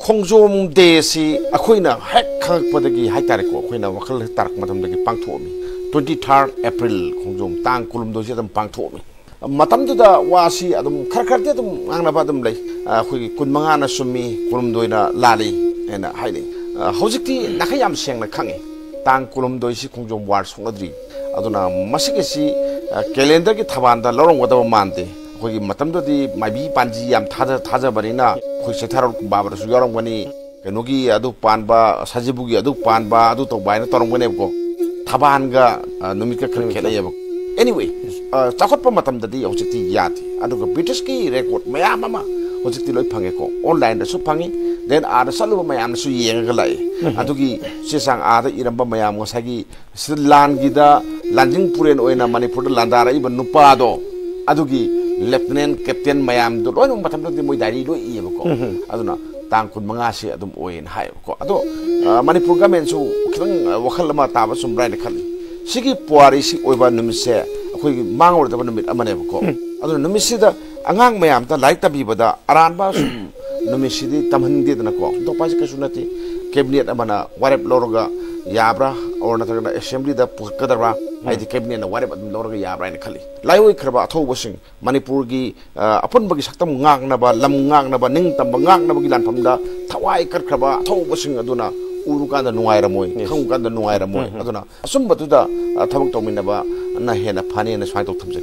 खोंजोम देसी अखोइना हेक खंगपदगी हाइतारेको अखोइना वखल तारक मतमदगी पांगथोमी 23 एप्रिल खोंजोम तांग कुलुमदोसी अदम पांगथोमी मतमदुदा वासी अदम खरखरते अदम आंगनाबा अदम लै अखोइगी 15 ना सुमी कुलुमदोइना लाली एना हाइले हौजिकती नाखै याम सेंगना खंगे तांग कुलुमदोइसी खोंजोम वार सोंगद्री अदुना मसिगेसी कैलेंडर की थबानदा लौरंगदबा मानते अखोइगी मतमदुदी माइबी पांजी याम थाजबनिना अखोइ सेथार बाबरसु यारंगनी कनोगी अदु पानबा सजिबुगी अदु पानबा अदु तोबाइना तोरंगनेबको थबानगा नुमिका खरम खेलायब एनीवे चाखोटप मतमददी हौजिकती याति अदुगा ब्रिटिश की रेकॉर्ड मयाम अमा हौजिकती लोइ फंगेको ऑनलाइन दसु फंगी देन आदा सलुबा मयामनसु येंगा लाइ अदुगी सेसांग आदा इरंबा मयाम ngsaigi लानगिदा लांजिंग पुरेन ओइना मणिपुर लांदारा इबा नुपादो अदुगी लेफ्टिनेंट कैप्टन मयाम दो लोइ मतमददी मोइ डायरी लोइ इयबको अदुना तांग 15 से अदुम ओइन हायबको अदो मणिपुर गवर्नमेंट सु खितंग वखल मा ताबा सुम ब्राइन खली सिगी पुआरी सि ओइबा नुमिसे अखोइ मांगोरदबा नुमित अमनेबको अदो नुमिसिदा अंगांग मयाम ता लाइक तबीबदा अरानबा सुम नुमिसिदी तमहंदेदनको तो पास कसु नति कैबिनेट अमना वारेप लोरगा याब्रा और नथरना असेंबली दा पुकदरबा आइदि कैबिनेट ना वारेप अदम लोरगा याब्रा इन खली लाइओइ खरबा अथौबसिंग मणिपुर की अपुनबगी सक्तम ngangnaba lam ngangnaba ningtamba ngangnabagi lanfamda thawai karkhaba अथौबसिंग अदुना उरुकांदा नुंगाइरमोय खंगांदा नुंगाइरमोय अदुना असुंबतुदा थबक तौमिनबा ना हेना फाने ना स्वाइ तौ थमजै